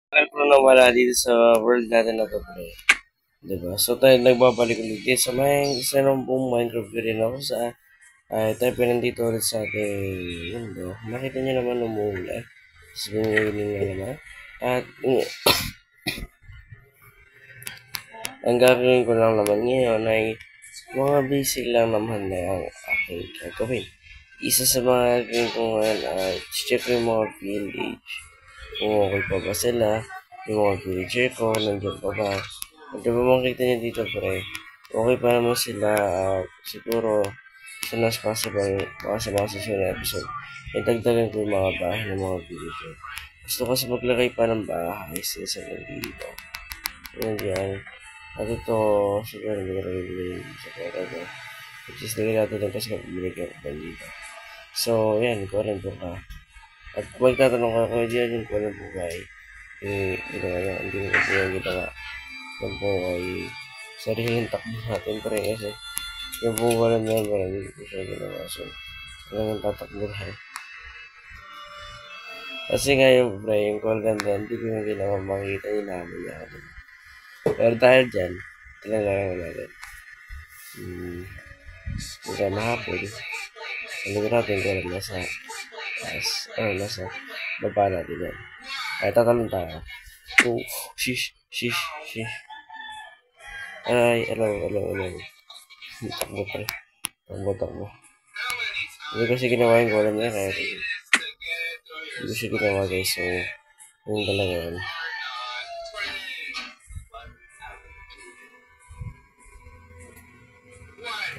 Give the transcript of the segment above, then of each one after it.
Pro na wala dito sa world natin na to, pre. Diba? So, tayo nagbabalik ulit dito sa may isa ng buong Minecraft rin ako sa tayo pinandito ulit sa ating mundo. Nakita nyo naman umuulan. Sabihin nga naman. At ang gagawin ko lang naman ngayon ay mga basic lang naman na ang aking gagawin. Isa sa mga gagawin ko ngayon ay check yung mga village. Kung okay pa ba sila, yung mga villager ko, nandiyan pa ba. At diba makikita niyo dito, pre, okay pa naman sila. Siguro, as soon as possible, baka sa mga susunod na episode, itagdagan ko yung mga bahay ng mga villager. Gusto kasi maglagay pa ng bahay sa dito. Yan yan. At ito, siguro nilagay sa pera ko. Which is nilagay natin lang kasi binigyan ko dito. So, yan, ikaw rin po ka. At magtatanong ka, kung diyan yung kulang buhay, ginawa niya, hindi mo kasi yung ginawa. Yung po ay sariling takbo natin, pre, kasi yung po walang member, hindi ko siya ginawa. So, kailangan tatakbo na. Kasi nga yung pre, yung call ganda, hindi ko yung ginawa, makikita yung namin niya. Pero dahil dyan, tinanong natin. Kaya mahapon, sabi natin kung alam nasa nasa baba natin yan. Ay, tatalon tayo. Oh, shish. Ay, alam. Takbo pre. Takbo. Hindi kasi ginawa yung golem niya, kaya hindi ko siya ginawa, guys. So, yung talaga yan.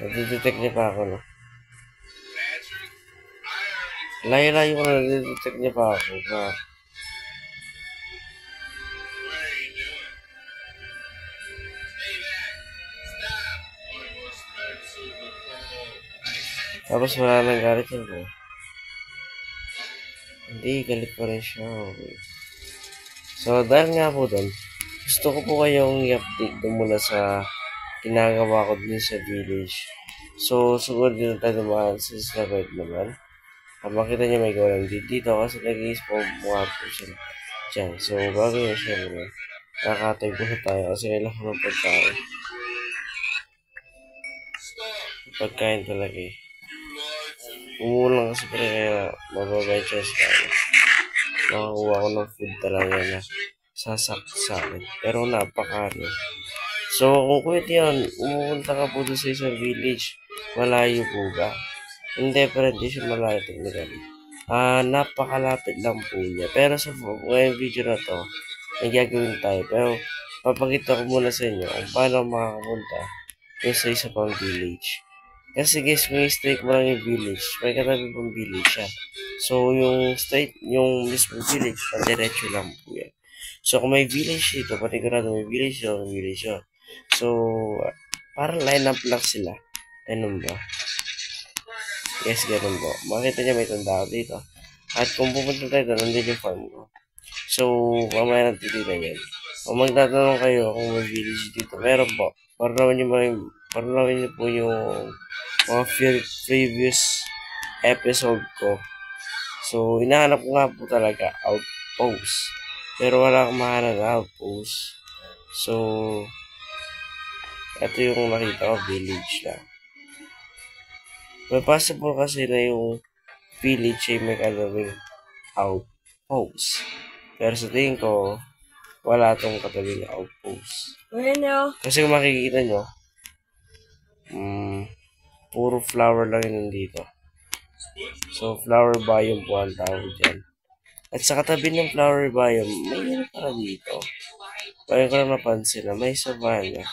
Nadidetect niya pa ako, no? Layo-layo ko na nadidetect niya pa ako. Tapos wala nang galit yun, bro. Hindi, galit pa rin siya. Okay. So, dahil nga po doon, gusto ko po kayong i-update doon muna sa ginagawa ko din sa village. So, siguro dito tayo dumaan sa Discovered naman. Makita niyo may golem dito kasi nag-i-spawn mga po siya dyan. So, bago yun siya muna, nakakatay po tayo kasi kailangan ng pagkain. Pagkain talaga eh. Umulang kasi pre kaya mababa yung chance ka. Makakuha ko ng food talaga na sasak sa akin. Pero napakano. So, kung pwede yan, umupunta ka po doon sa isang village. Malayo po ba? Hindi, pero hindi siya malayo technically. Napakalapit lang po niya. Pero sa ngayong video na to, may gagawin tayo. Pero, papakita ko muna sa inyo kung paano makakapunta yung sa isa pang village. Kasi guys, may straight mo lang yung village. May katabi pang village siya. So, yung straight, yung mismo village, diretso lang po yan. So, kung may village dito, panigurado may village dito, may village dito. So, parang line up lang sila. Ganun ba? Yes, ganun po. Makita niya may tanda dito. At kung pupunta tayo doon, nandun yung farm ko. So, mamaya natin titignan yan. Kung magtatanong kayo kung may village dito, meron po. Parang niyo po yung mga previous episode ko. So, hinahanap ko nga po talaga outpost. Pero wala akong mahanap na outpost. So, ito yung nakita ko, village na. May possible kasi na yung village ay may kalawing outpost. Pero sa tingin ko, wala itong katabing outpost. Kasi kung makikita nyo, puro flower lang yun nandito. So, flower biome po ang tawag dyan. At sa katabi ng flower biome, may yun pala dito. Kaya ko lang napansin na may savanna.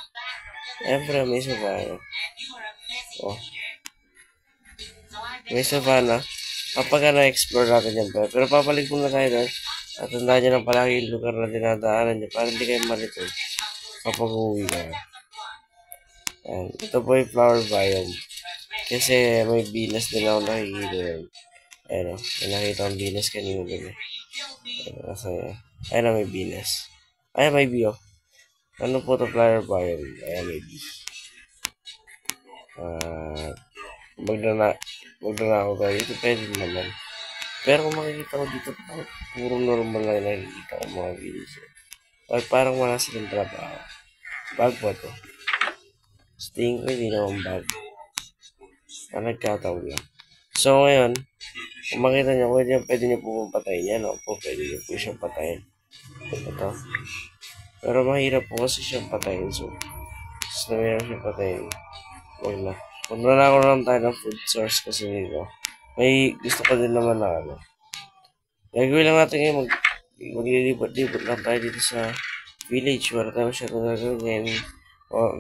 Siyempre, may savanna. Oh. May savanna. Kapag na-explore natin yan. Pero papalik muna tayo doon. At tandaan nyo lang palagi yung lugar na dinadaanan nyo para hindi kayo malito kapag uwi ka. Yan. Ito po yung flower biome. Kasi may binas din ako nakikita yun. Ayun o. May nakita akong binas kanina din eh. Ayun o, may binas. Ayun, may bee o. Ano po ito flower biome? Ayun, may bee. Magdana ako tayo. Ito pwede naman. Pero kung makikita ko dito, puro normal lang nakikita ko mga videos. Parang wala silang trabaho. Bag ba to? Sa tingin ko hindi naman bag. Nagkataon lang. So ngayon, kung makita niyo, pwede niyo po patayin yan. Opo, pwede niyo po siyang patayin. Ito. Pero mahirap po kasi siyang patayin. So, gusto na meron siyang patayin. Huwag na. Punta na ako lang tayo ng food source kasi dito. May gusto ko din naman na ano. Gagawin lang natin ngayon. Maglilibot-libot lang tayo dito sa village. Wala tayo siya ito gagawin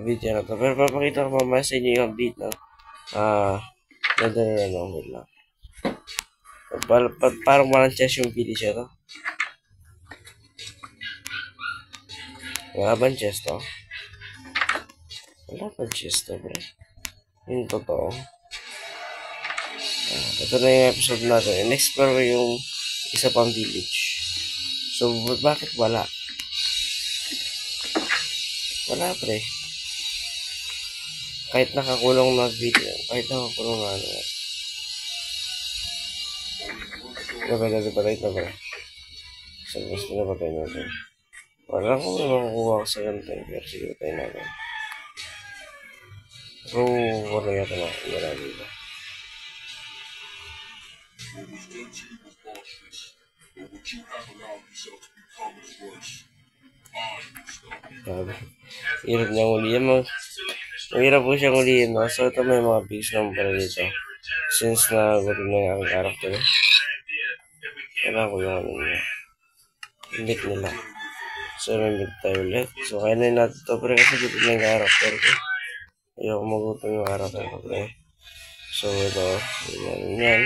video na to. Pero papakita ko mamaya sa inyo yung update na ganda na lang. Wait lang. Parang walang chest yung village ito. Wala bang chest to? Wala bang chest to, bro? Yung totoo. Ito na yung episode natin. In-explore ko yung isa pang village. So, bakit wala? Wala, pre. Kahit nakakulong na video. Kahit nakakulong na ano. Napatay na, pre. So, gusto na patay natin. Wala ko na makukuha ko sa ganito. Pero sige, patay natin. So, wala yata na. Wala dito. Hirap niyang ulihin mo. Mahirap po siyang ulihin, no? So, ito may mga pigs naman pala dito. Since na gutom na yung character. Kailangan ko yung ano niya. Limit nila. So, limit tayo ulit. So, kainin natin ito, pre. Kasi gutom na yung character ko. Ayoko magutom yung character ko, pre. So, ito. Yan.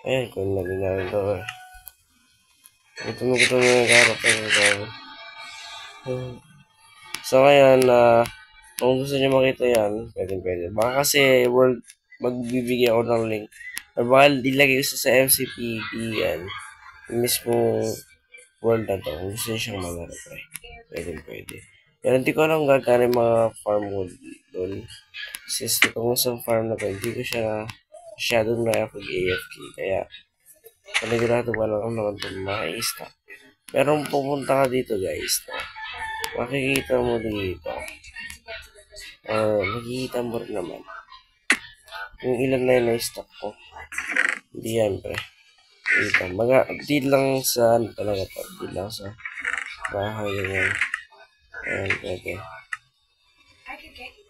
Ayan, kung namin namin ito, pre. Gutom na yung character ko. So, ngayon, kung gusto nyo makita yan, pwede. Baka kasi magbibigay ako ng link. Or baka ilagay ko sa MCPP yan. Yung mismo world na to. Kung gusto nyo siyang malaro, pwede. Pero hindi ko alam gagana yung mga farm wood doon. Since itong isang farm na to, hindi ko siya masyadong nakapag-AFK. Kaya, panigurado ko lang naman ito maka-i-stack. Pero kung pupunta ka dito, guys, makikita mo dito. Makikita mo rin naman. Yung ilan na yun na-stock ko. Hindi yan, pre. Dito. Update lang sa, ano talaga to. Update lang sa bahay yan. Ayan, pwede.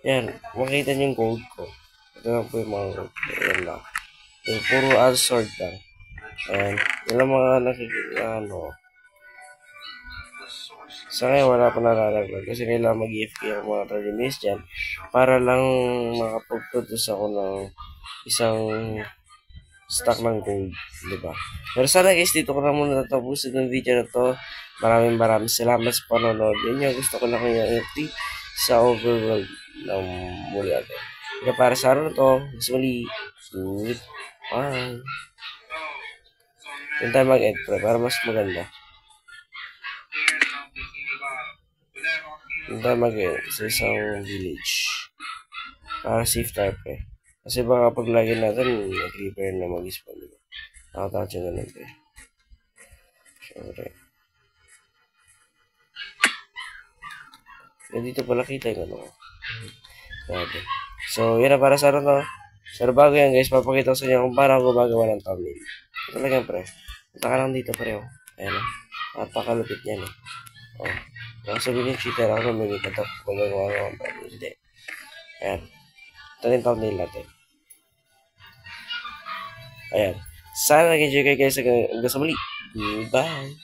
Yan. Makita niyo yung gold ko. Ito lang po yung mga gold ko. Ayan lang. Yung puro sword lang. Ayan. Yan lang mga nakikita, ano. Sa ngayon, wala pa nalalaglag kasi kailangan mag-EFK ako mga 30 minutes dyan para lang makapag-produce ako ng isang stock ng gold, diba? Pero sana guys, dito ko na muna natapusin ng video na to. Maraming salamat sa panonood ninyo. Gusto ko na kayo i-update sa overworld ng muli agad. Kaya para sa araw na to, mas muli, bye! Yung tayo mag-end para mas maganda. Yung tayo mag-end sa isang village. Para safe tayo, pre. Kasi baka pag lagi natin, creeper na mag-spawn. Nakatouch na lang, pre. Siyempre. Dito pala kita yung ano. Grabe. So, yun na para sa ano to. Pero bago yan, guys, papakita ko sa inyo kung paano ako gumagawa ng thumbnail. Ito lang yan, pre. Punta ka lang dito, pre. Oh. Ayan, oh. Napakalupit yan, eh. Oh. Kung sabihin yung cheater ako, may katok kung gagawa ko ng thumbnail. Hindi. Ayan. Ito na yung thumbnail natin. Ayan. Sana nag-enjoy kayo guys hanggang sa muli. Bye!